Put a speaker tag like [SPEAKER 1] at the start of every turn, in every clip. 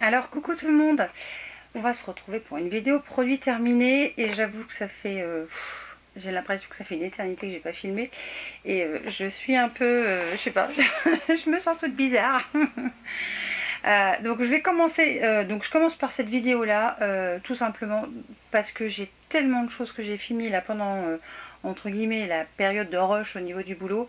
[SPEAKER 1] Alors coucou tout le monde, on va se retrouver pour une vidéo produit terminé et j'avoue que ça fait, j'ai l'impression que ça fait une éternité que j'ai pas filmé et je suis un peu, je sais pas, je me sens toute bizarre. Donc je vais commencer, donc je commence par cette vidéo là, tout simplement parce que j'ai tellement de choses que j'ai filmées là pendant, entre guillemets, la période de rush au niveau du boulot,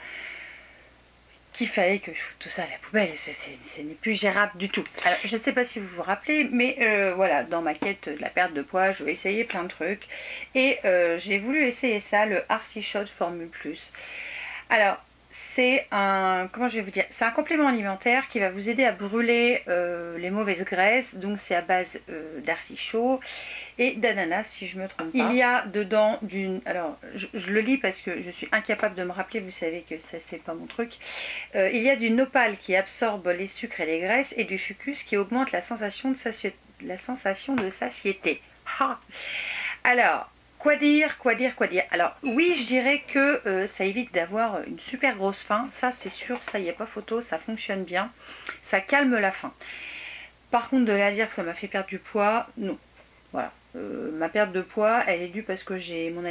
[SPEAKER 1] qu'il fallait que je foute tout ça à la poubelle. Ce n'est plus gérable du tout. Alors, je ne sais pas si vous vous rappelez, mais voilà, dans ma quête de la perte de poids, je vais essayer plein de trucs. Et j'ai voulu essayer ça, le Artichaut Formule Plus. Alors, c'est un, comment je vais vous dire, c'est un complément alimentaire qui va vous aider à brûler les mauvaises graisses. Donc c'est à base d'artichaut et d'ananas, si je me trompe pas. Il y a dedans d'une, alors je le lis parce que je suis incapable de me rappeler, vous savez que ça c'est pas mon truc. Il y a du nopal qui absorbe les sucres et les graisses et du fucus qui augmente la sensation de satiété. Ah. Alors, quoi dire? Alors oui, je dirais que ça évite d'avoir une super grosse faim, ça c'est sûr, ça y est pas photo, ça fonctionne bien, ça calme la faim. Par contre, de là à dire que ça m'a fait perdre du poids, non. Voilà, ma perte de poids, elle est due parce que j'ai mon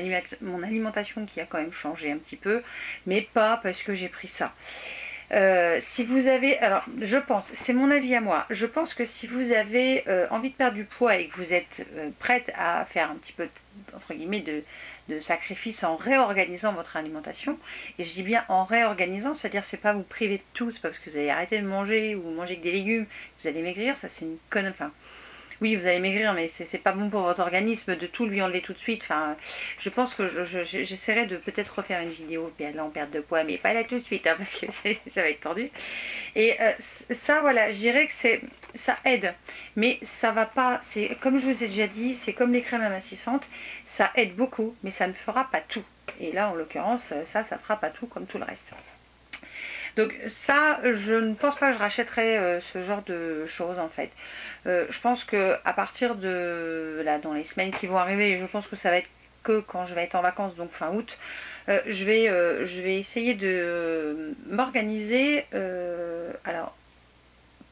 [SPEAKER 1] alimentation qui a quand même changé un petit peu, mais pas parce que j'ai pris ça. Si vous avez, alors je pense, c'est mon avis à moi, je pense que si vous avez envie de perdre du poids et que vous êtes prête à faire un petit peu, entre guillemets, de sacrifice en réorganisant votre alimentation, et je dis bien en réorganisant, c'est-à-dire c'est pas vous priver de tout, c'est pas parce que vous allez arrêter de manger ou manger que des légumes, vous allez maigrir, ça c'est une conne, enfin... Oui, vous allez maigrir, mais c'est pas bon pour votre organisme de tout lui enlever tout de suite. Enfin, je pense que j'essaierai de peut-être refaire une vidéo là en perte de poids, mais pas là tout de suite, hein, parce que ça va être tordu. Et ça, voilà, je dirais que ça aide, mais ça va pas. C'est comme je vous ai déjà dit, c'est comme les crèmes amincissantes, ça aide beaucoup, mais ça ne fera pas tout. Et là, en l'occurrence, ça fera pas tout comme tout le reste. Donc ça, je ne pense pas que je rachèterai ce genre de choses en fait. Je pense que à partir de là, dans les semaines qui vont arriver, et je pense que ça va être que quand je vais être en vacances, donc fin août, je vais essayer de m'organiser alors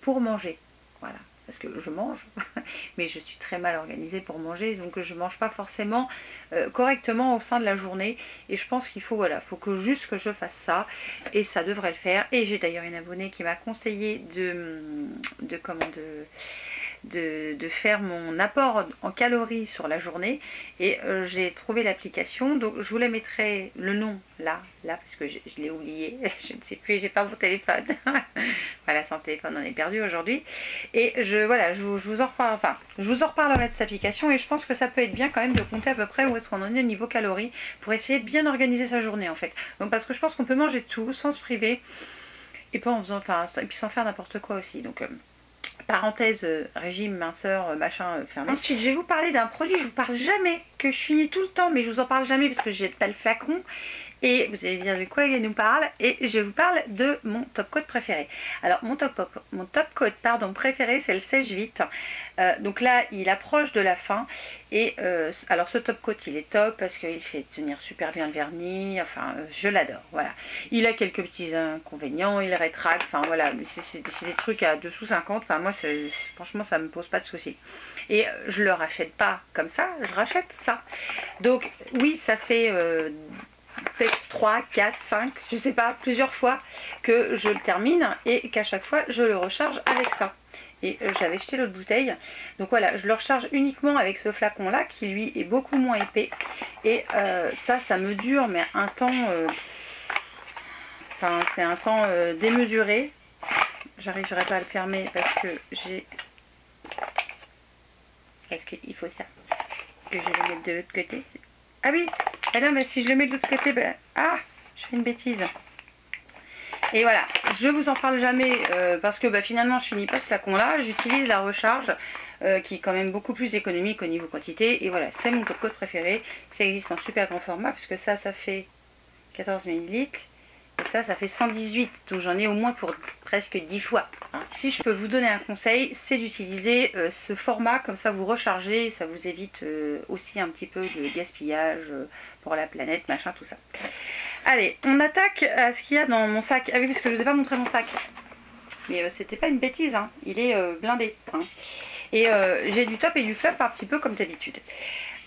[SPEAKER 1] pour manger. Voilà. Parce que je mange, mais je suis très mal organisée pour manger, donc je ne mange pas forcément correctement au sein de la journée. Et je pense qu'il faut, voilà, faut que juste que je fasse ça, et ça devrait le faire. Et j'ai d'ailleurs une abonnée qui m'a conseillé de faire mon apport en calories sur la journée, et j'ai trouvé l'application, donc je vous la mettrai le nom là parce que je l'ai oublié, je ne sais plus, j'ai pas mon téléphone. Voilà, sans téléphone on est perdu aujourd'hui, et voilà, je vous en reparle, enfin je vous en reparlerai de cette application, et je pense que ça peut être bien quand même de compter à peu près où est-ce qu'on en est au niveau calories pour essayer de bien organiser sa journée en fait. Donc parce que je pense qu'on peut manger de tout sans se priver, et pas en faisant, enfin, et puis sans faire n'importe quoi aussi. Donc parenthèse, régime, minceur, machin, fermé. Ensuite, je vais vous parler d'un produit, je vous parle jamais, que je finis tout le temps, mais je vous en parle jamais parce que j'ai pas le flacon. Et vous allez dire de quoi il nous parle, et je vous parle de mon top coat préféré. Alors mon top coat préféré, c'est le Sèche Vite. Donc là il approche de la fin, et alors ce top coat il est top parce qu'il fait tenir super bien le vernis, enfin je l'adore, voilà. Il a quelques petits inconvénients, il rétracte, enfin voilà, c'est des trucs à 2,50 €, enfin moi franchement ça me pose pas de soucis. Et je le rachète pas comme ça, je rachète ça. Donc oui, ça fait peut-être 3, 4, 5, je sais pas, plusieurs fois que je le termine, et qu'à chaque fois je le recharge avec ça. Et j'avais jeté l'autre bouteille, donc voilà, je le recharge uniquement avec ce flacon là qui lui est beaucoup moins épais, et ça me dure mais un temps, enfin c'est un temps démesuré. J'arriverai pas à le fermer parce qu'il faut ça, que je vais mettre de l'autre côté. Ah oui, ah non, mais si je le mets de l'autre côté, ben, ah, je fais une bêtise. Et voilà, je vous en parle jamais parce que finalement je finis pas ce flacon là, j'utilise la recharge qui est quand même beaucoup plus économique au niveau quantité, et voilà, c'est mon top coat préféré. Ça existe en super grand format parce que ça fait 14 ml, et ça fait 118, donc j'en ai au moins pour presque 10 fois. Hein. Si je peux vous donner un conseil, c'est d'utiliser ce format, comme ça vous rechargez, ça vous évite aussi un petit peu de gaspillage pour la planète, machin, tout ça. Allez, on attaque à ce qu'il y a dans mon sac. Ah oui, parce que je ne vous ai pas montré mon sac. Mais c'était pas une bêtise, hein. Il est blindé. Hein. Et j'ai du top et du flop un petit peu comme d'habitude.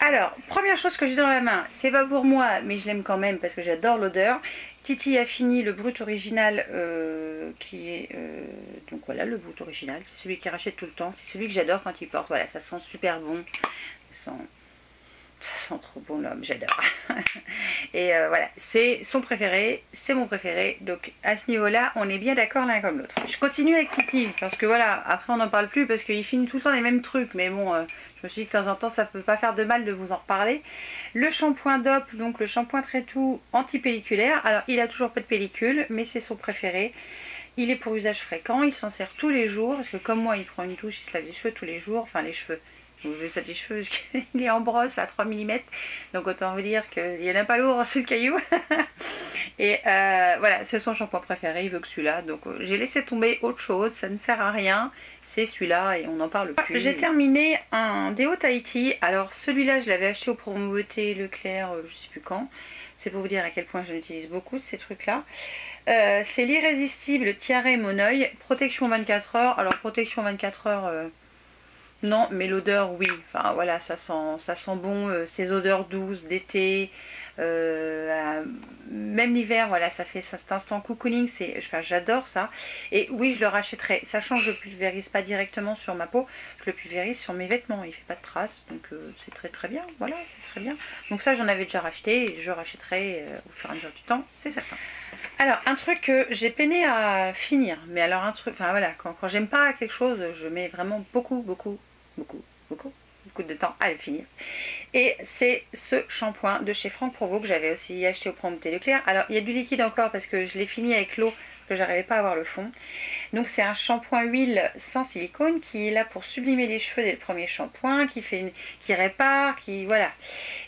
[SPEAKER 1] Alors, première chose que j'ai dans la main, c'est pas pour moi, mais je l'aime quand même parce que j'adore l'odeur. Titi a fini le brut original qui est... donc voilà, le brut original, c'est celui qui rachète tout le temps. C'est celui que j'adore quand il porte. Voilà, ça sent super bon. Ça sent trop bon l'homme, j'adore. Et voilà, c'est son préféré, c'est mon préféré. Donc à ce niveau-là, on est bien d'accord l'un comme l'autre. Je continue avec Titi, parce que voilà, après on n'en parle plus, parce qu'il finit tout le temps les mêmes trucs. Mais bon, je me suis dit que de temps en temps, ça peut pas faire de mal de vous en reparler. Le shampoing DOP, donc le shampoing Trait-Tout anti-pelliculaire. Alors il a toujours pas de pellicule, mais c'est son préféré. Il est pour usage fréquent, il s'en sert tous les jours, parce que comme moi, il prend une douche, il se lave les cheveux tous les jours, enfin les cheveux. Je veux ça des cheveux, il est en brosse à 3 mm, donc autant vous dire qu'il n'y en a pas lourd sous le caillou. Et voilà, c'est son shampoing préféré, il veut que celui-là, donc j'ai laissé tomber autre chose, ça ne sert à rien, c'est celui-là et on n'en parle plus. J'ai terminé un déo Tahiti, alors celui-là je l'avais acheté au Promo Beauté Leclerc, je sais plus quand, c'est pour vous dire à quel point je l'utilise beaucoup ces trucs-là. C'est l'irrésistible Tiare Monoeil, protection 24 heures, alors protection 24 heures... non, mais l'odeur, oui. Enfin, voilà, ça sent bon. Ces odeurs douces d'été, même l'hiver, voilà, ça fait cet instant cocooning. Enfin, j'adore ça. Et oui, je le rachèterai. Sachant que je ne le pulvérise pas directement sur ma peau, je le pulvérise sur mes vêtements. Il ne fait pas de traces, donc c'est très très bien. Voilà, c'est très bien. Donc ça, j'en avais déjà racheté et je rachèterai au fur et à mesure du temps, c'est certain. Alors, un truc que j'ai peiné à finir, mais alors un truc, enfin voilà, quand j'aime pas quelque chose, je mets vraiment beaucoup de temps à le finir. Et c'est ce shampoing de chez Franck Provo que j'avais aussi acheté au Promo Beauté Leclerc. Alors, il y a du liquide encore parce que je l'ai fini avec l'eau, que j'arrivais pas à avoir le fond. Donc c'est un shampoing huile sans silicone qui est là pour sublimer les cheveux dès le premier shampoing, qui répare, voilà.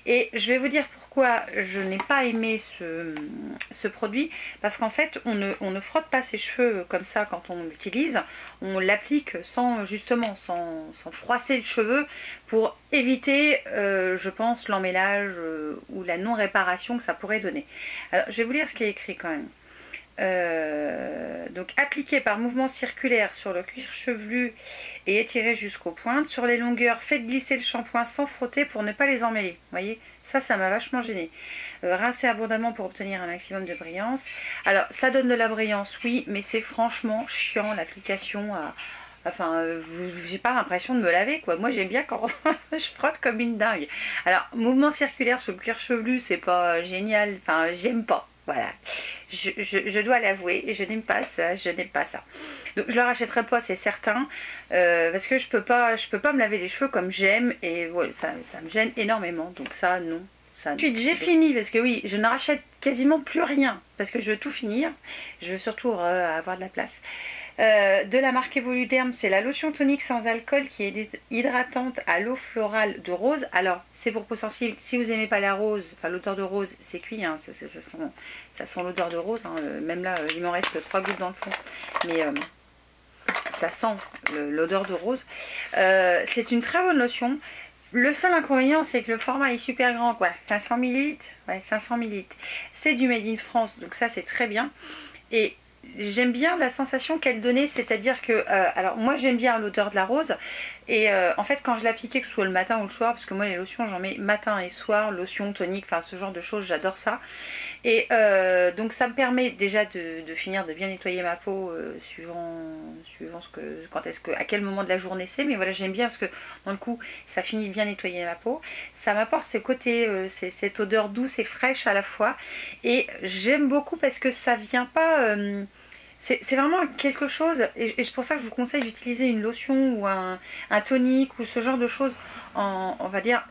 [SPEAKER 1] Et je vais vous dire pourquoi je n'ai pas aimé ce produit, parce qu'en fait on ne frotte pas ses cheveux comme ça quand on l'utilise, on l'applique sans froisser le cheveu pour éviter je pense l'emmêlage ou la non réparation que ça pourrait donner. Alors je vais vous lire ce qui est écrit quand même. Donc appliqué par mouvement circulaire sur le cuir chevelu et étiré jusqu'aux pointes. Sur les longueurs, faites glisser le shampoing sans frotter pour ne pas les emmêler. Vous voyez, ça m'a vachement gêné. Rincez abondamment pour obtenir un maximum de brillance. Alors ça donne de la brillance, oui, mais c'est franchement chiant l'application à... Enfin, j'ai pas l'impression de me laver, quoi. Moi, j'aime bien quand je frotte comme une dingue. Alors, mouvement circulaire sur le cuir chevelu, c'est pas génial. Enfin, j'aime pas. Voilà, je dois l'avouer, je n'aime pas ça, Donc je le rachèterai pas, c'est certain, parce que je peux pas me laver les cheveux comme j'aime, et voilà, ça me gêne énormément, donc ça, non. Ensuite, j'ai fini, parce que oui, je ne rachète quasiment plus rien, parce que je veux tout finir, je veux surtout avoir de la place. De la marque Evoluderm, c'est la lotion tonique sans alcool qui est hydratante à l'eau florale de rose. Alors, c'est pour peau sensible. Si vous n'aimez pas la rose, enfin l'odeur de rose, c'est cuit, hein, ça sent l'odeur de rose. Hein, même là, il m'en reste 3 gouttes dans le fond. Mais ça sent l'odeur de rose. C'est une très bonne lotion. Le seul inconvénient, c'est que le format est super grand, quoi. 500 ml, ouais, 500 ml. C'est du Made in France, donc ça, c'est très bien. Et j'aime bien la sensation qu'elle donnait, c'est-à-dire que, alors moi j'aime bien l'odeur de la rose, et en fait quand je l'appliquais, que ce soit le matin ou le soir, parce que moi les lotions j'en mets matin et soir, lotion, tonique, enfin ce genre de choses, j'adore ça. Et donc ça me permet déjà de finir de bien nettoyer ma peau suivant à quel moment de la journée c'est, mais voilà, j'aime bien parce que dans le coup ça finit de bien nettoyer ma peau, ça m'apporte ce côté, cette odeur douce et fraîche à la fois, et j'aime beaucoup parce que ça vient pas... c'est vraiment quelque chose, et c'est pour ça que je vous conseille d'utiliser une lotion ou un tonique ou ce genre de choses, on va dire,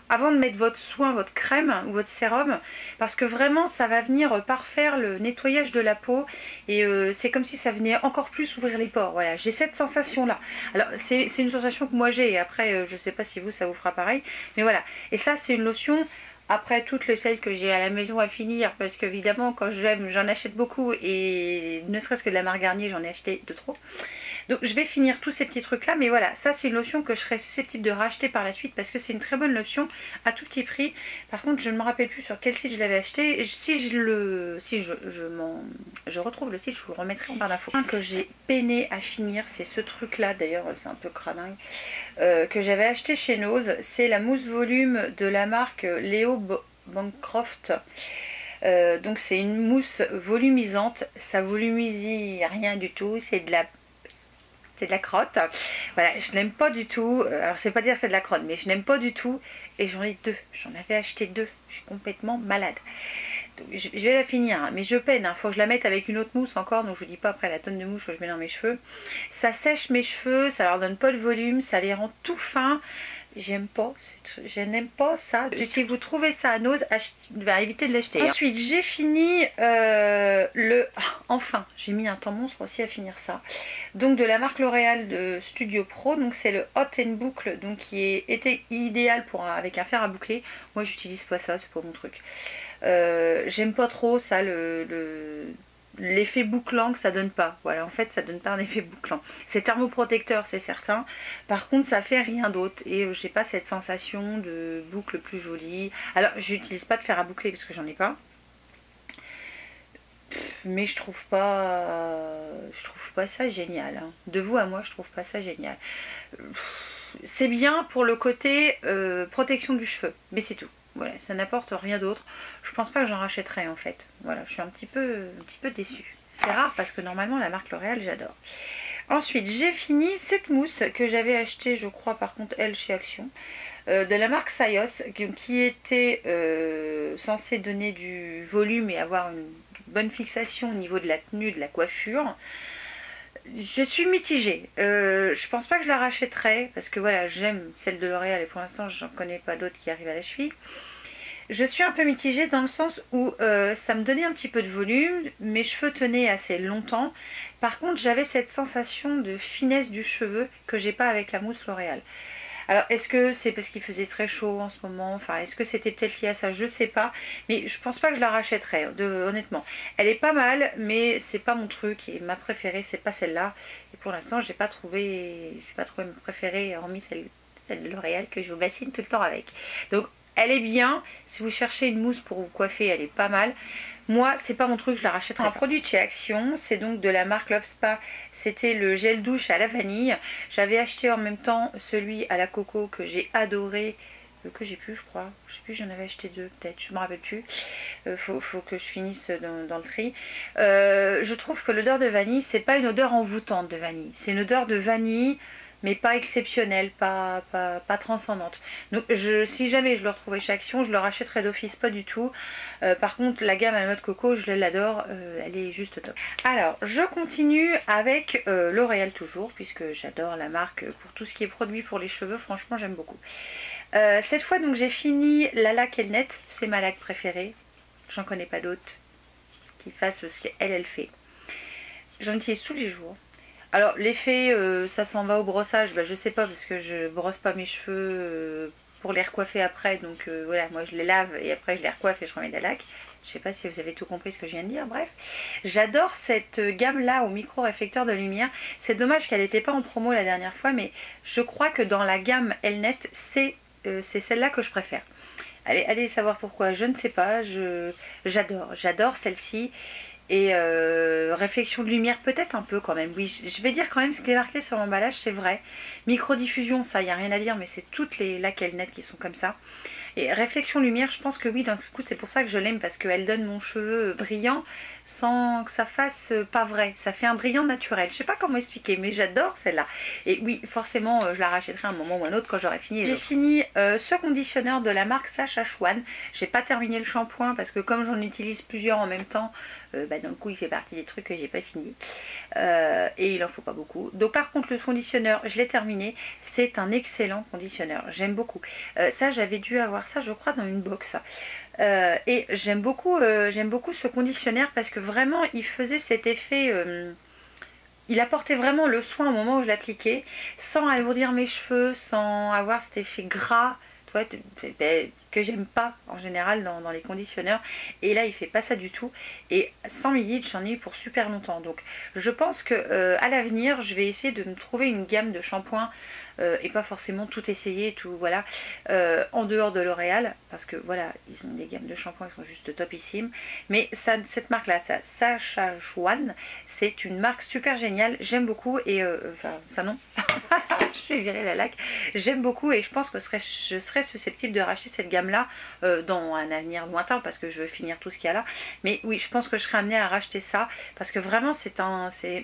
[SPEAKER 1] avant de mettre votre soin, votre crème ou votre sérum, parce que vraiment ça va venir parfaire le nettoyage de la peau, et c'est comme si ça venait encore plus ouvrir les pores. Voilà, j'ai cette sensation là. Alors c'est une sensation que moi j'ai, et après je sais pas si vous ça vous fera pareil, mais voilà. Et ça c'est une lotion... Après toutes les celles que j'ai à la maison à finir, parce qu'évidemment quand j'aime j'en achète beaucoup, et ne serait-ce que de la marque Garnier j'en ai acheté de trop. Donc je vais finir tous ces petits trucs là, mais voilà, ça c'est une lotion que je serais susceptible de racheter par la suite parce que c'est une très bonne lotion à tout petit prix. Par contre je ne me rappelle plus sur quel site je l'avais acheté. Si je retrouve le site, je vous le remettrai en barre d'infos. Un que j'ai peiné à finir, c'est ce truc là, d'ailleurs c'est un peu cradingue, que j'avais acheté chez Nose. C'est la mousse volume de la marque Leo Bancroft. Donc c'est une mousse volumisante, ça volumise rien du tout, c'est de la crotte. Voilà, je n'aime pas du tout. Alors c'est pas dire que c'est de la crotte, mais je n'aime pas du tout. Et j'en ai deux. J'en avais acheté deux. Je suis complètement malade. Donc, je vais la finir, hein, mais je peine. Faut que je la mette avec une autre mousse encore. Donc je vous dis pas après la tonne de mousse que je mets dans mes cheveux. Ça sèche mes cheveux, ça leur donne pas de volume, ça les rend tout fins. J'aime pas, je n'aime pas ça. Si vous trouvez ça à Nose, évitez de l'acheter. Ensuite, j'ai fini enfin, j'ai mis un temps monstre aussi à finir ça. Donc de la marque L'Oréal de Studio Pro. Donc c'est le Hot and Boucle, donc qui était idéal avec un fer à boucler. Moi, j'utilise pas ça, c'est pas mon truc. J'aime pas trop ça, l'effet bouclant que ça donne pas. Voilà, en fait ça donne pas un effet bouclant. C'est thermoprotecteur, c'est certain. Par contre ça fait rien d'autre et j'ai pas cette sensation de boucle plus jolie. Alors j'utilise pas de fer à boucler parce que j'en ai pas. Mais je trouve pas ça génial. Hein. De vous à moi, je trouve pas ça génial. C'est bien pour le côté protection du cheveu, mais c'est tout. Voilà, ça n'apporte rien d'autre. Je pense pas que j'en rachèterai en fait. Voilà, je suis un petit peu déçue. C'est rare parce que normalement la marque L'Oréal, j'adore. Ensuite, j'ai fini cette mousse que j'avais achetée, je crois par contre elle chez Action, de la marque Sayos, qui était censée donner du volume et avoir une bonne fixation au niveau de la tenue, de la coiffure. Je suis mitigée. Je pense pas que je la rachèterai parce que voilà, j'aime celle de L'Oréal et pour l'instant j'en connais pas d'autres qui arrivent à la cheville. Je suis un peu mitigée dans le sens où ça me donnait un petit peu de volume, mes cheveux tenaient assez longtemps. Par contre j'avais cette sensation de finesse du cheveu que j'ai pas avec la mousse L'Oréal. Alors est-ce que c'est parce qu'il faisait très chaud en ce moment, enfin est-ce que c'était peut-être lié à ça, je sais pas, mais je pense pas que je la rachèterais, honnêtement. Elle est pas mal, mais c'est pas mon truc et ma préférée c'est pas celle-là. Et pour l'instant j'ai pas trouvé ma préférée hormis celle de L'Oréal que je vous bassine tout le temps avec. Donc elle est bien, si vous cherchez une mousse pour vous coiffer, elle est pas mal. Moi, c'est pas mon truc, je la rachèterai. Un produit de chez Action, c'est donc de la marque Love Spa. C'était le gel douche à la vanille. J'avais acheté en même temps celui à la coco que j'ai adoré, que j'ai plus, je crois. Je sais plus, j'en avais acheté deux, peut-être, je me rappelle plus. Faut que je finisse dans le tri. Je trouve que l'odeur de vanille, c'est pas une odeur envoûtante de vanille. C'est une odeur de vanille, mais pas exceptionnelle, pas transcendante. Donc si jamais je le retrouvais chez Action, je le rachèterais d'office, pas du tout. Par contre la gamme à la mode coco, je l'adore, elle est juste top. Alors je continue avec L'Oréal toujours, puisque j'adore la marque pour tout ce qui est produit pour les cheveux, franchement j'aime beaucoup. Cette fois donc j'ai fini la laque Elnet, c'est ma laque préférée, j'en connais pas d'autres qui fassent ce qu'elle fait. J'en utilise tous les jours. Alors l'effet ça s'en va au brossage, je sais pas parce que je brosse pas mes cheveux pour les recoiffer après, donc voilà, moi je les lave et après je les recoiffe et je remets de la laque. Je sais pas si vous avez tout compris ce que je viens de dire, bref. J'adore cette gamme là au micro réflecteur de lumière. C'est dommage qu'elle n'était pas en promo la dernière fois, mais je crois que dans la gamme Elnet, c'est celle-là que je préfère. Allez savoir pourquoi, je ne sais pas, j'adore celle-ci. Et réflexion de lumière peut-être un peu quand même, oui, je vais dire quand même ce qui est marqué sur l'emballage, c'est vrai. Microdiffusion, ça, il n'y a rien à dire, mais c'est toutes les laques Elnet qui sont comme ça. Et réflexion lumière, je pense que oui, d'un coup c'est pour ça que je l'aime, parce qu'elle donne mon cheveu brillant sans que ça fasse pas vrai. Ça fait un brillant naturel. Je sais pas comment expliquer, mais j'adore celle-là. Et oui, forcément, je la rachèterai à un moment ou un autre quand j'aurai fini. J'ai fini ce conditionneur de la marque Sacha Chouane. J'ai pas terminé le shampoing parce que comme j'en utilise plusieurs en même temps, dans le coup il fait partie des trucs que j'ai pas fini. Et il en faut pas beaucoup. Donc par contre le conditionneur, je l'ai terminé. C'est un excellent conditionneur. J'aime beaucoup. Ça j'avais dû avoir ça je crois dans une box. Et j'aime beaucoup ce conditionnaire parce que vraiment il faisait cet effet, il apportait vraiment le soin au moment où je l'appliquais sans alourdir mes cheveux, sans avoir cet effet gras. toi que j'aime pas en général dans les conditionneurs, et là il fait pas ça du tout, et 100 ml j'en ai eu pour super longtemps. Donc je pense que à l'avenir je vais essayer de me trouver une gamme de shampoings et pas forcément tout essayer, tout voilà, en dehors de L'Oréal, parce que voilà, ils ont des gammes de shampoings qui sont juste topissimes. Mais ça, cette marque là, Saskatchewan, c'est une marque super géniale, j'aime beaucoup, et enfin ça non je vais virer la laque, j'aime beaucoup, et je pense que je serais susceptible de racheter cette gamme là dans un avenir lointain, parce que je veux finir tout ce qu'il y a là. Mais oui, je pense que je serais amenée à racheter ça, parce que vraiment c'est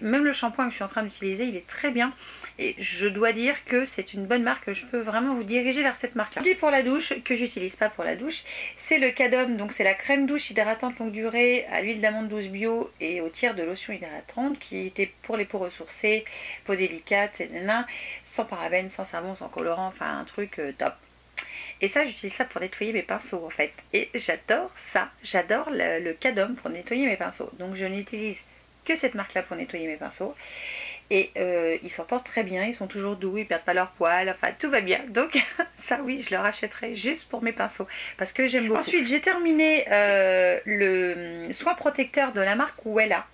[SPEAKER 1] même le shampoing que je suis en train d'utiliser, il est très bien, et je dois dire que c'est une bonne marque. Je peux vraiment vous diriger vers cette marque là. Puis pour la douche, que j'utilise pas pour la douche, c'est le Cadom, donc c'est la crème douche hydratante longue durée à l'huile d'amande douce bio et au tiers de lotion hydratante, qui était pour les peaux ressourcées, peau délicate, sans parabènes, sans savon, sans colorant, enfin un truc top. Et ça, j'utilise ça pour nettoyer mes pinceaux en fait, et j'adore ça, j'adore le Cadom pour nettoyer mes pinceaux. Donc je n'utilise que cette marque là pour nettoyer mes pinceaux, et ils s'en portent très bien, ils sont toujours doux, ils perdent pas leur poil, enfin tout va bien. Donc ça oui, je le rachèterai juste pour mes pinceaux, parce que j'aime beaucoup. Ensuite j'ai terminé le soin protecteur de la marque Wella,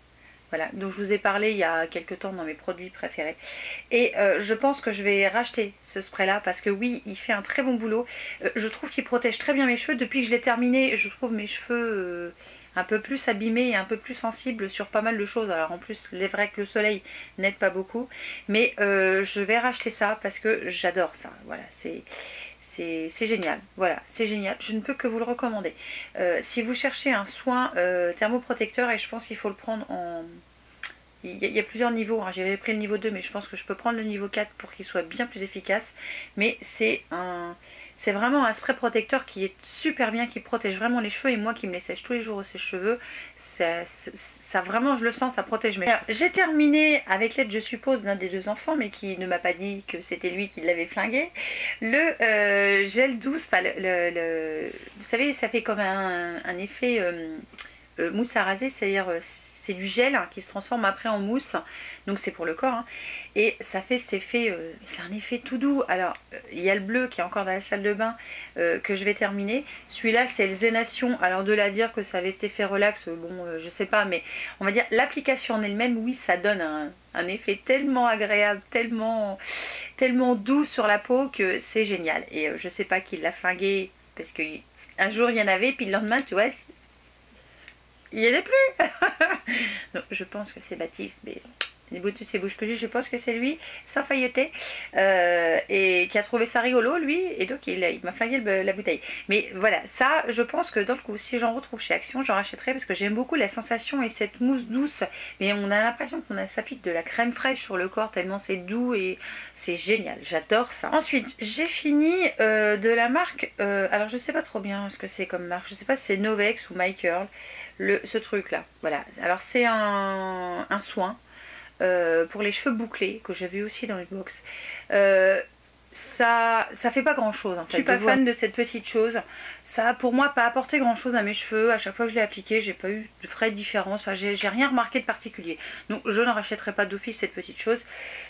[SPEAKER 1] voilà, dont je vous ai parlé il y a quelques temps dans mes produits préférés. Et je pense que je vais racheter ce spray là, parce que oui, il fait un très bon boulot. Je trouve qu'il protège très bien mes cheveux. Depuis que je l'ai terminé, je trouve mes cheveux un peu plus abîmés et un peu plus sensibles sur pas mal de choses. Alors en plus, il est vrai que le soleil n'aide pas beaucoup, mais je vais racheter ça parce que j'adore ça. Voilà, c'est génial, voilà, c'est génial, je ne peux que vous le recommander. Si vous cherchez un soin thermoprotecteur, et je pense qu'il faut le prendre en... Il y a plusieurs niveaux, hein. J'avais pris le niveau 2, mais je pense que je peux prendre le niveau 4 pour qu'il soit bien plus efficace. Mais c'est vraiment un spray protecteur qui est super bien, qui protège vraiment les cheveux, et moi qui me les sèche tous les jours au sèche-cheveux, ça vraiment, je le sens, ça protège mes cheveux. J'ai terminé avec l'aide, je suppose, d'un des deux enfants, mais qui ne m'a pas dit que c'était lui qui l'avait flingué, le gel douce, enfin vous savez, ça fait comme un effet mousse à raser, c'est-à-dire c'est du gel qui se transforme après en mousse, donc c'est pour le corps, hein. Et ça fait cet effet, c'est un effet tout doux. Alors il y a le bleu qui est encore dans la salle de bain que je vais terminer. Celui-là c'est le Zénation. Alors de là à dire que ça avait cet effet relax, bon je sais pas, mais on va dire l'application en elle-même, oui, ça donne un effet tellement agréable, tellement doux sur la peau, que c'est génial. Et je sais pas qui l'a flingué, parce que un jour il y en avait, puis le lendemain, tu vois, il n'y en a plus. Donc je pense que c'est Baptiste, mais les Bluetooth et bouche que je pense que c'est lui, sans failloter, et qui a trouvé ça rigolo lui, et donc il m'a flingué la bouteille. Mais voilà, ça je pense que dans le coup, si j'en retrouve chez Action, j'en rachèterai, parce que j'aime beaucoup la sensation et cette mousse douce, mais on a l'impression qu'on s'applique de la crème fraîche sur le corps, tellement c'est doux, et c'est génial, j'adore ça. Ensuite j'ai fini de la marque, alors je sais pas trop bien ce que c'est comme marque, je sais pas si c'est Novex ou My Curl, ce truc là, voilà. Alors c'est un soin pour les cheveux bouclés que j'avais aussi dans une box. Ça fait pas grand chose en fait. Je suis pas fan de cette petite chose. Ça a pour moi pas apporté grand chose à mes cheveux. À chaque fois que je l'ai appliqué, j'ai pas eu de vraie différence. Enfin, j'ai rien remarqué de particulier. Donc je ne rachèterai pas d'office cette petite chose.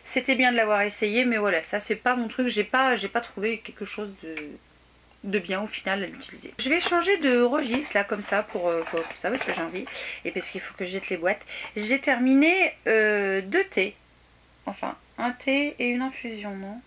[SPEAKER 1] C'était bien de l'avoir essayé, mais voilà, ça c'est pas mon truc. J'ai pas trouvé quelque chose de bien au final à l'utiliser. Je vais changer de registre là comme ça pour ça, parce que j'ai envie, et parce qu'il faut que je jette les boîtes. J'ai terminé 2 thés, enfin un thé et une infusion, non?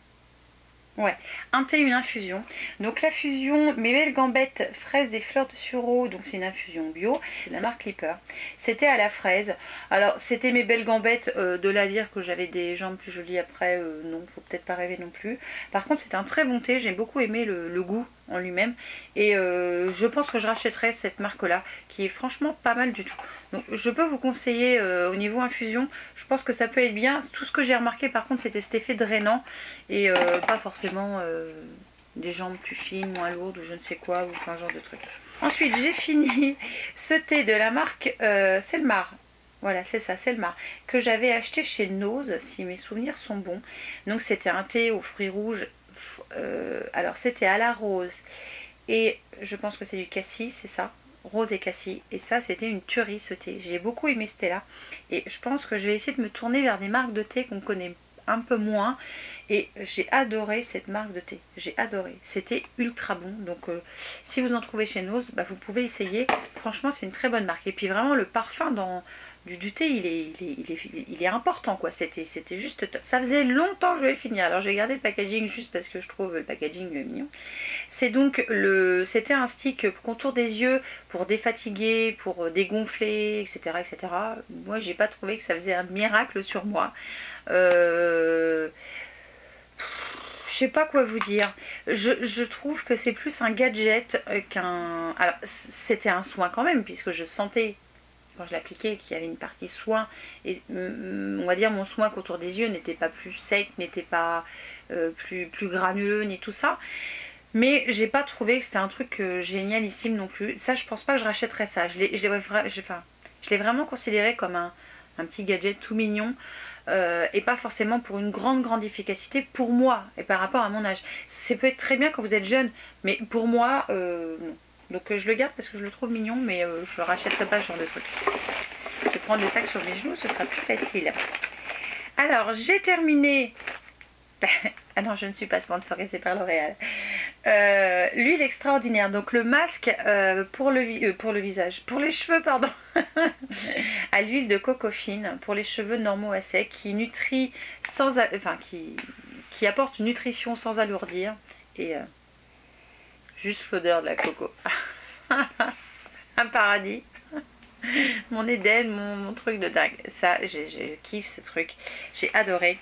[SPEAKER 1] Ouais, un thé et une infusion. Donc l'infusion, mes belles gambettes fraises des fleurs de sureau, donc c'est une infusion bio, de la marque Clipper. C'était à la fraise. Alors c'était mes belles gambettes, de là à dire que j'avais des jambes plus jolies après, non, faut peut-être pas rêver non plus. Par contre c'était un très bon thé, j'ai beaucoup aimé le goût en lui-même, et je pense que je rachèterai cette marque là, qui est franchement pas mal du tout. Donc je peux vous conseiller au niveau infusion, je pense que ça peut être bien. Tout ce que j'ai remarqué par contre, c'était cet effet drainant, et pas forcément des jambes plus fines, moins lourdes, ou je ne sais quoi, ou plein genre de trucs. Ensuite j'ai fini ce thé de la marque Selmar. Voilà, c'est ça, Selmar, que j'avais acheté chez Nose, si mes souvenirs sont bons. Donc c'était un thé aux fruits rouges, alors c'était à la rose, et je pense que c'est du cassis, c'est ça, rose et cassis, et ça c'était une tuerie ce thé. J'ai beaucoup aimé ce thé là, et je pense que je vais essayer de me tourner vers des marques de thé qu'on connaît un peu moins. Et j'ai adoré cette marque de thé, j'ai adoré, c'était ultra bon. Donc si vous en trouvez chez Nose, bah, vous pouvez essayer. Franchement c'est une très bonne marque. Et puis vraiment le parfum du thé il est important quoi. C'était juste top. Ça faisait longtemps que je voulais le finir. Alors j'ai gardé le packaging juste parce que je trouve le packaging mignon. C'est donc c'était un stick contour des yeux pour défatiguer, pour dégonfler, etc. etc. Moi j'ai pas trouvé que ça faisait un miracle sur moi. Je sais pas quoi vous dire. Je trouve que c'est plus un gadget qu'un... Alors c'était un soin quand même, puisque je sentais quand je l'appliquais qu'il y avait une partie soin. Et on va dire mon soin autour des yeux n'était pas plus sec, n'était pas plus granuleux, ni tout ça. Mais j'ai pas trouvé que c'était un truc génialissime non plus. Ça je pense pas que je rachèterais ça. Je l'ai vraiment considéré comme un petit gadget tout mignon. Et pas forcément pour une grande efficacité pour moi et par rapport à mon âge. Ça peut être très bien quand vous êtes jeune, mais pour moi, non. Donc je le garde parce que je le trouve mignon, mais je ne rachèterai pas ce genre de truc. Je vais prendre le sac sur mes genoux, ce sera plus facile. Alors, j'ai terminé... Ah non, je ne suis pas sponsorisée par L'Oréal. L'huile extraordinaire, donc le masque pour le visage, pour les cheveux, pardon, à l'huile de coco fine, pour les cheveux normaux à sec, qui nutrit sans, enfin qui apporte une nutrition sans alourdir, et juste l'odeur de la coco. Un paradis. Mon Éden, mon truc de dingue. Ça, je kiffe ce truc. J'ai adoré.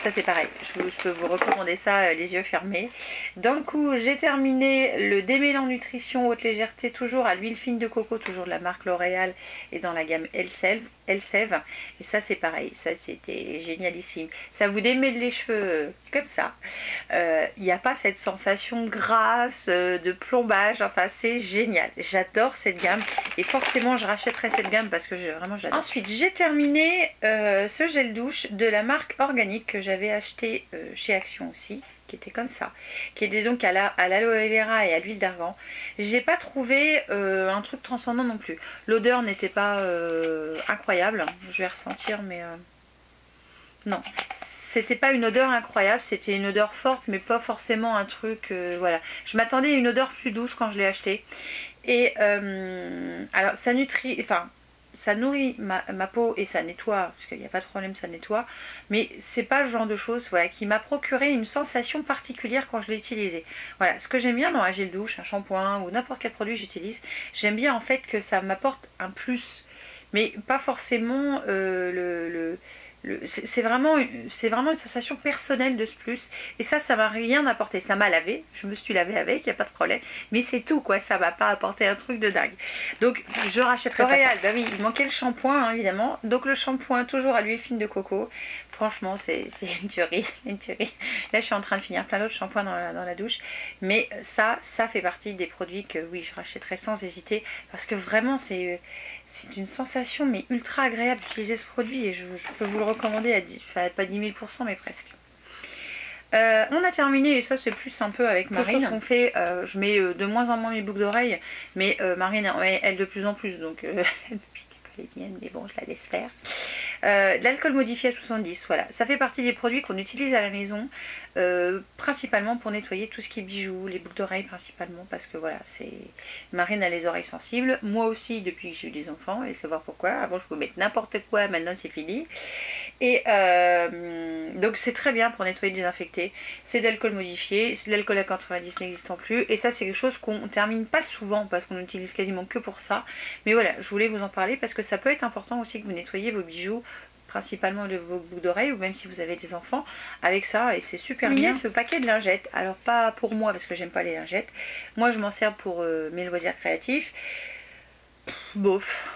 [SPEAKER 1] Ça c'est pareil, je peux vous recommander ça les yeux fermés. Dans le coup, j'ai terminé le démêlant nutrition haute légèreté, toujours à l'huile fine de coco, toujours de la marque L'Oréal et dans la gamme Elseve. Et ça c'est pareil, ça c'était génialissime. Ça vous démêle les cheveux comme ça. Il n'y a pas cette sensation grasse de plombage, enfin c'est génial. J'adore cette gamme et forcément je rachèterai cette gamme parce que vraiment j'adore. Ensuite j'ai terminé ce gel douche de la marque Organique que j'avais acheté chez Action aussi, qui était comme ça, qui était donc à l'aloe vera et à l'huile d'argan. J'ai pas trouvé un truc transcendant non plus. L'odeur n'était pas incroyable, je vais ressentir, mais non, c'était pas une odeur incroyable, c'était une odeur forte, mais pas forcément un truc, voilà. Je m'attendais à une odeur plus douce quand je l'ai acheté. Et alors ça nutrit, enfin ça nourrit ma peau et ça nettoie, parce qu'il n'y a pas de problème, ça nettoie, mais c'est pas le genre de chose voilà, qui m'a procuré une sensation particulière quand je l'ai utilisé. Voilà, ce que j'aime bien dans un gel douche, un shampoing ou n'importe quel produit que j'utilise, j'aime bien en fait que ça m'apporte un plus, mais pas forcément c'est vraiment une sensation personnelle de ce plus, et ça m'a rien apporté. Ça m'a lavé, je me suis lavée avec, il n'y a pas de problème, mais c'est tout quoi, ça m'a pas apporté un truc de dingue. Donc je rachèterai L'Oréal, bah oui, il manquait le shampoing hein, évidemment, donc le shampoing toujours à l'huile fine de coco. Franchement c'est une tuerie, une tuerie. Là je suis en train de finir plein d'autres shampoings dans la douche, mais ça fait partie des produits que oui je rachèterai sans hésiter, parce que vraiment c'est une sensation mais ultra agréable d'utiliser ce produit, et je peux vous le recommander à 10, enfin, pas 10 000%, mais presque. On a terminé, et ça c'est plus un peu avec Marine qu'on fait, je mets de moins en moins mes boucles d'oreilles, mais Marine elle de plus en plus, donc depuis qu'elle est mienne, mais bon je la laisse faire. De l'alcool modifié à 70, voilà, ça fait partie des produits qu'on utilise à la maison, principalement pour nettoyer tout ce qui est bijoux, les boucles d'oreilles principalement, parce que voilà, Marine a les oreilles sensibles, moi aussi depuis que j'ai eu des enfants, et savoir pourquoi. Avant je pouvais mettre n'importe quoi, maintenant c'est fini. Et donc c'est très bien pour nettoyer, désinfecter. C'est de l'alcool modifié, l'alcool à 90 n'existant plus, et ça c'est quelque chose qu'on termine pas souvent parce qu'on utilise quasiment que pour ça, mais voilà, je voulais vous en parler parce que ça peut être important aussi que vous nettoyiez vos bijoux, principalement de vos boucles d'oreilles, ou même si vous avez des enfants, avec ça, et c'est super bien. Ce paquet de lingettes, alors pas pour moi parce que j'aime pas les lingettes, moi je m'en sers pour mes loisirs créatifs. Bof.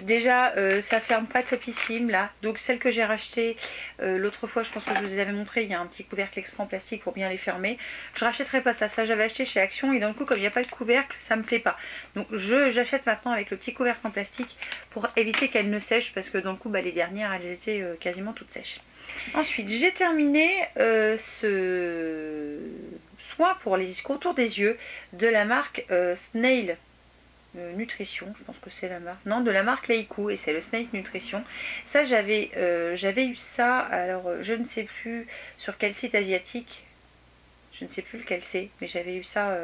[SPEAKER 1] Déjà ça ferme pas topissime là, donc celle que j'ai rachetée l'autre fois, je pense que je vous les avais montré, il y a un petit couvercle exprès en plastique pour bien les fermer. Je rachèterai pas ça j'avais acheté chez Action, et d'un coup comme il n'y a pas de couvercle ça me plaît pas, donc j'achète maintenant avec le petit couvercle en plastique pour éviter qu'elles ne sèchent, parce que dans le coup les dernières elles étaient quasiment toutes sèches. Ensuite j'ai terminé ce soin pour les contours des yeux de la marque Snail. Nutrition, je pense que c'est la marque. Non, de la marque Leiku, et c'est le Snake Nutrition. Ça, j'avais eu ça, alors je ne sais plus sur quel site asiatique. Je ne sais plus lequel c'est, mais j'avais eu ça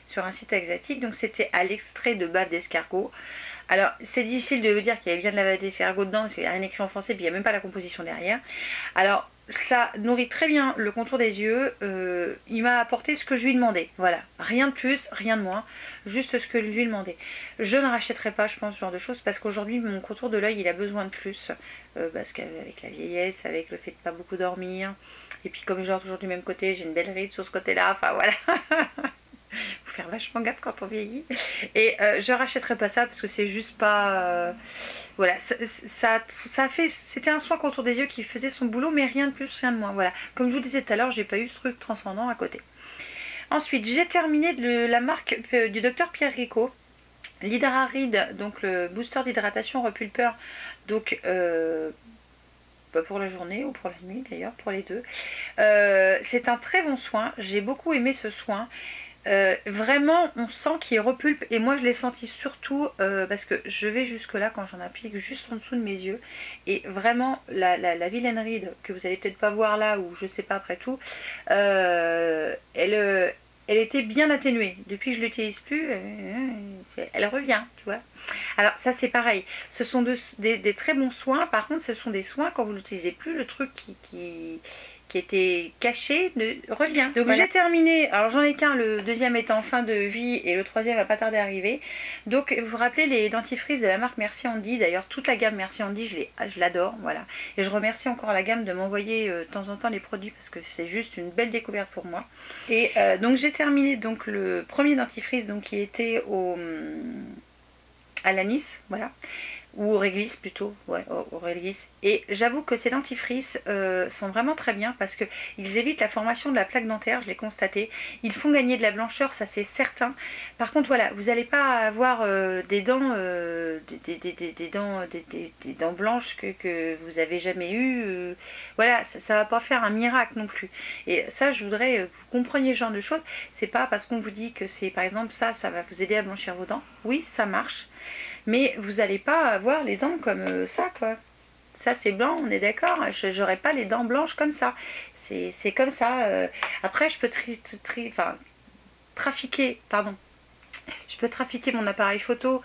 [SPEAKER 1] sur un site asiatique. Donc c'était à l'extrait de bave d'escargot. Alors c'est difficile de vous dire qu'il y avait bien de la bave d'escargot dedans, parce qu'il n'y a rien écrit en français, puis il n'y a même pas la composition derrière. Alors ça nourrit très bien le contour des yeux. Il m'a apporté ce que je lui demandais. Voilà, rien de plus, rien de moins, juste ce que je lui demandais. Je ne rachèterai pas, je pense, ce genre de choses, parce qu'aujourd'hui mon contour de l'œil il a besoin de plus, parce qu'avec la vieillesse, avec le fait de pas beaucoup dormir, et puis comme je dors toujours du même côté, j'ai une belle ride sur ce côté-là, enfin voilà. Faut faire vachement gaffe quand on vieillit. Et je rachèterai pas ça parce que c'est juste pas... voilà, ça a fait... C'était un soin contour des yeux qui faisait son boulot, mais rien de plus, rien de moins. Voilà, comme je vous disais tout à l'heure, j'ai pas eu ce truc transcendant à côté. Ensuite, j'ai terminé de la marque du docteur Pierre Rico. L'Hydrarid, donc le booster d'hydratation repulpeur, donc... pour la journée ou pour la nuit d'ailleurs, pour les deux. C'est un très bon soin, j'ai beaucoup aimé ce soin. Vraiment on sent qu'il repulpe, et moi je l'ai senti surtout parce que je vais jusque là quand j'en applique juste en dessous de mes yeux, et vraiment la Vilaine Ride que vous allez peut-être pas voir là, ou je sais pas après tout, elle était bien atténuée. Depuis que je l'utilise plus, elle revient, tu vois. Alors ça c'est pareil, ce sont des très bons soins. Par contre ce sont des soins, quand vous l'utilisez plus, le truc qui était caché revient. Donc voilà. J'ai terminé, alors j'en ai qu'un, le deuxième est en fin de vie et le troisième va pas tarder à arriver. Donc vous vous rappelez les dentifrices de la marque Merci Andy, d'ailleurs toute la gamme Merci Andy je l'adore, voilà. Et je remercie encore la gamme de m'envoyer de temps en temps les produits, parce que c'est juste une belle découverte pour moi. Et donc j'ai terminé donc le premier dentifrice, donc qui était à l'anis, voilà, ou au réglisse plutôt, ouais, au réglisse. Et j'avoue que ces dentifrices sont vraiment très bien, parce que ils évitent la formation de la plaque dentaire, je l'ai constaté. Ils font gagner de la blancheur, ça c'est certain. Par contre voilà, vous n'allez pas avoir des dents des dents blanches que vous avez jamais eues. Voilà, ça va pas faire un miracle non plus. Et ça, je voudrais que vous compreniez ce genre de choses. C'est pas parce qu'on vous dit que c'est, par exemple, ça va vous aider à blanchir vos dents. Oui, ça marche. Mais vous n'allez pas avoir les dents comme ça, quoi. Ça c'est blanc, on est d'accord. Je n'aurai pas les dents blanches comme ça. C'est comme ça. Après, je peux trafiquer, pardon. Je peux trafiquer mon appareil photo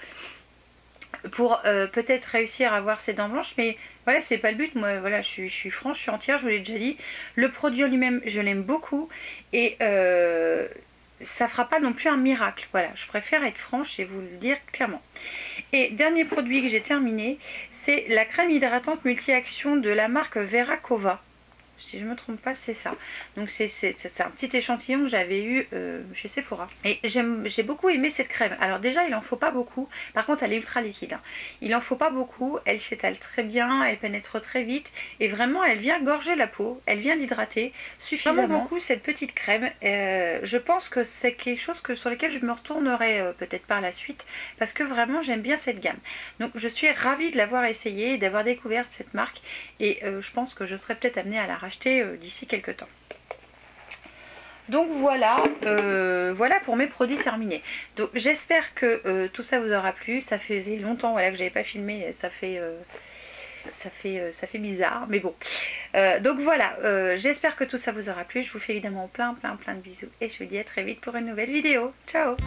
[SPEAKER 1] pour peut-être réussir à avoir ces dents blanches, mais voilà, c'est pas le but. Moi, voilà, je suis franche, je suis entière, je vous l'ai déjà dit. Le produit en lui-même, je l'aime beaucoup, et ça fera pas non plus un miracle. Voilà, je préfère être franche et vous le dire clairement. Et dernier produit que j'ai terminé, c'est la crème hydratante multi-action de la marque Veracova. Si je ne me trompe pas, c'est ça. Donc c'est un petit échantillon que j'avais eu chez Sephora. Et j'ai beaucoup aimé cette crème. Alors déjà, il en faut pas beaucoup. Par contre, elle est ultra liquide, hein. Il en faut pas beaucoup. Elle s'étale très bien, elle pénètre très vite. Et vraiment, elle vient gorger la peau. Elle vient l'hydrater suffisamment. J'aime beaucoup cette petite crème. Je pense que c'est quelque chose sur lequel je me retournerai peut-être par la suite. Parce que vraiment, j'aime bien cette gamme. Donc je suis ravie de l'avoir essayée et d'avoir découvert cette marque. Et je pense que je serai peut-être amenée à la racheter d'ici quelques temps. Donc voilà, voilà pour mes produits terminés. Donc j'espère que tout ça vous aura plu. Ça faisait longtemps, voilà, que j'avais pas filmé, ça fait bizarre, mais bon. Donc voilà, j'espère que tout ça vous aura plu. Je vous fais évidemment plein de bisous, et je vous dis à très vite pour une nouvelle vidéo. Ciao!